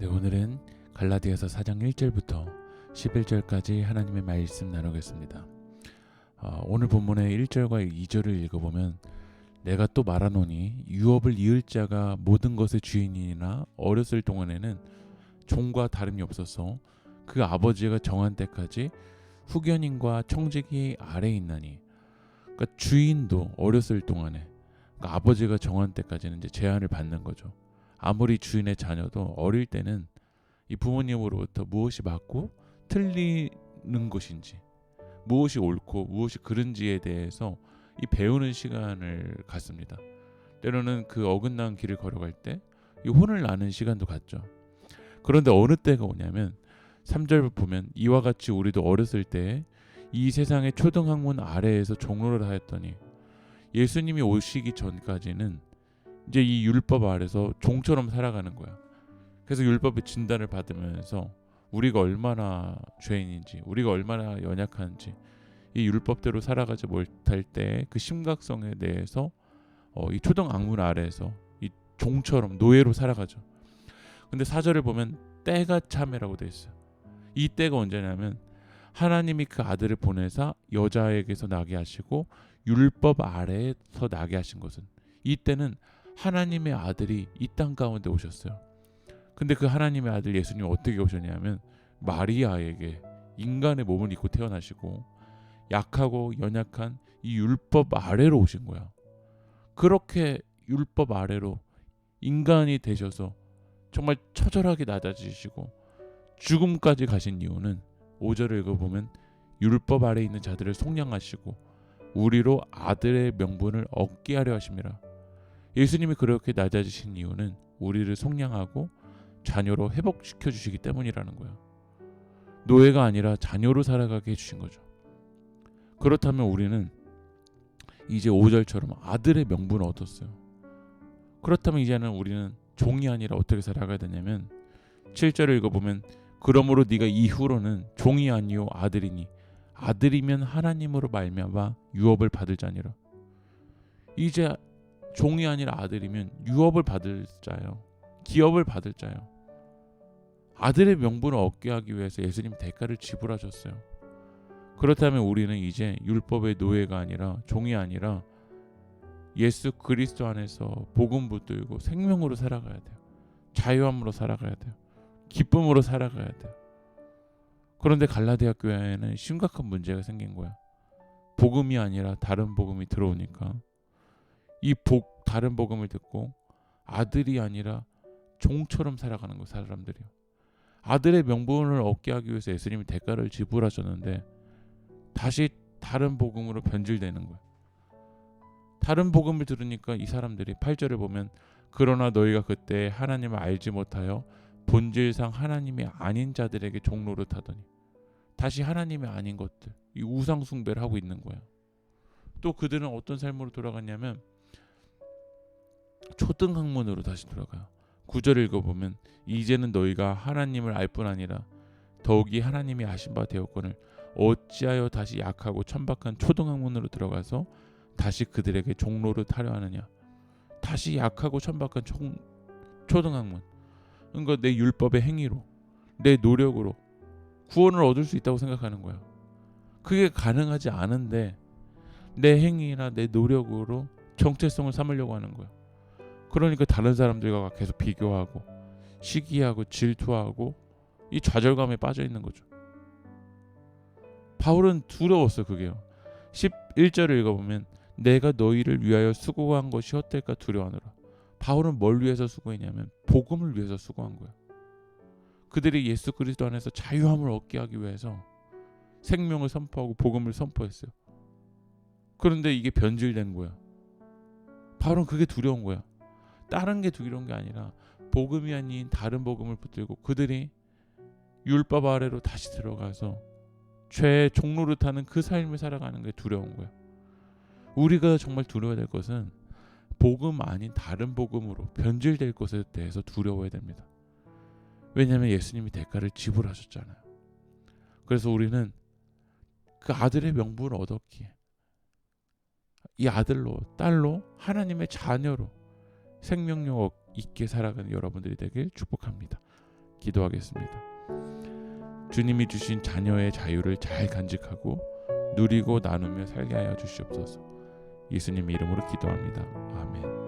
네, 오늘은 갈라디아서 4장 1절부터 11절까지 하나님의 말씀 나누겠습니다. 오늘 본문의 1절과 2절을 읽어보면 내가 또 말하노니 유업을 이을 자가 모든 것의 주인이나 어렸을 동안에는 종과 다름이 없어서 그 아버지가 정한 때까지 후견인과 청지기 아래에 있나니, 그러니까 주인도 어렸을 동안에, 그러니까 아버지가 정한 때까지는 이제 제한을 받는 거죠. 아무리 주인의 자녀도 어릴 때는 이 부모님으로부터 무엇이 맞고 틀리는 것인지, 무엇이 옳고 무엇이 그른지에 대해서 이 배우는 시간을 갖습니다. 때로는 그 어긋난 길을 걸어갈 때 이 혼을 나는 시간도 갖죠. 그런데 어느 때가 오냐면 3절 보면 이와 같이 우리도 어렸을 때 이 세상의 초등학문 아래에서 종로를 하였더니, 예수님이 오시기 전까지는 이제 이 율법 아래서 종처럼 살아가는 거야. 그래서 율법의 진단을 받으면서 우리가 얼마나 죄인인지, 우리가 얼마나 연약한지, 이 율법대로 살아가지 못할 때 그 심각성에 대해서 이 초등 악문 아래에서 이 종처럼 노예로 살아가죠. 근데 4절을 보면 때가 참이라고 돼 있어요. 이 때가 언제냐면 하나님이 그 아들을 보내사 여자에게서 나게 하시고 율법 아래에서 나게 하신 것은, 이 때는 하나님의 아들이 이 땅 가운데 오셨어요. 근데 그 하나님의 아들 예수님이 어떻게 오셨냐면 마리아에게 인간의 몸을 입고 태어나시고 약하고 연약한 이 율법 아래로 오신 거야. 그렇게 율법 아래로 인간이 되셔서 정말 처절하게 낮아지시고 죽음까지 가신 이유는 5절을 읽어보면 율법 아래에 있는 자들을 속량하시고 우리로 아들의 명분을 얻게 하려 하심이라. 예수님이 그렇게 낮아지신 이유는 우리를 속량하고 자녀로 회복시켜 주시기 때문이라는 거예요. 노예가 아니라 자녀로 살아가게 해주신 거죠. 그렇다면 우리는 이제 5절처럼 아들의 명분을 얻었어요. 그렇다면 이제는 우리는 종이 아니라 어떻게 살아가야 되냐면 7절을 읽어보면 그러므로 네가 이후로는 종이 아니요 아들이니 아들이면 하나님으로 말미암아 유업을 받을 자니라. 이제 종이 아니라 아들이면 유업을 받을 자예요. 기업을 받을 자예요. 아들의 명분을 얻게 하기 위해서 예수님 대가를 지불하셨어요. 그렇다면 우리는 이제 율법의 노예가 아니라, 종이 아니라 예수 그리스도 안에서 복음 붙들고 생명으로 살아가야 돼요. 자유함으로 살아가야 돼요. 기쁨으로 살아가야 돼요. 그런데 갈라디아 교회에는 심각한 문제가 생긴 거야. 복음이 아니라 다른 복음이 들어오니까 이 다른 복음을 듣고 아들이 아니라 종처럼 살아가는 거예요. 사람들이요. 아들의 명분을 얻게 하기 위해서 예수님이 대가를 지불하셨는데 다시 다른 복음으로 변질되는 거예요. 다른 복음을 들으니까 이 사람들이 8절을 보면 그러나 너희가 그때 하나님을 알지 못하여 본질상 하나님이 아닌 자들에게 종로를 타더니, 다시 하나님이 아닌 것들, 이 우상 숭배를 하고 있는 거야. 또 그들은 어떤 삶으로 돌아갔냐면 초등학문으로 다시 돌아가요. 9절 읽어보면 이제는 너희가 하나님을 알 뿐 아니라 더욱이 하나님이 아신 바 되었거늘 어찌하여 다시 약하고 천박한 초등학문으로 들어가서 다시 그들에게 종로를 타려 하느냐. 다시 약하고 천박한 초등학문, 그러니까 내 율법의 행위로, 내 노력으로 구원을 얻을 수 있다고 생각하는 거야. 그게 가능하지 않은데 내 행위나 내 노력으로 정체성을 삼으려고 하는 거야. 그러니까 다른 사람들과 계속 비교하고 시기하고 질투하고 이 좌절감에 빠져 있는 거죠. 바울은 두려웠어. 그게요. 11절을 읽어보면 내가 너희를 위하여 수고한 것이 헛될까 두려워하노라. 바울은 뭘 위해서 수고했냐면 복음을 위해서 수고한 거야. 그들이 예수 그리스도 안에서 자유함을 얻게 하기 위해서 생명을 선포하고 복음을 선포했어요. 그런데 이게 변질된 거야. 바울은 그게 두려운 거야. 다른 게 두려운 게 아니라 복음이 아닌 다른 복음을 붙들고 그들이 율법 아래로 다시 들어가서 죄의 종로를 타는 그 삶을 살아가는 게 두려운 거야. 우리가 정말 두려워야 될 것은 복음 아닌 다른 복음으로 변질될 것에 대해서 두려워야 됩니다. 왜냐하면 예수님이 대가를 지불하셨잖아요. 그래서 우리는 그 아들의 명분을 얻었기에 이 아들로, 딸로, 하나님의 자녀로 생명력 있게 살아가는 여러분들이 되길 축복합니다. 기도하겠습니다. 주님이 주신 자녀의 자유를 잘 간직하고 누리고 나누며 살게 하여 주시옵소서. 예수님의 이름으로 기도합니다. 아멘.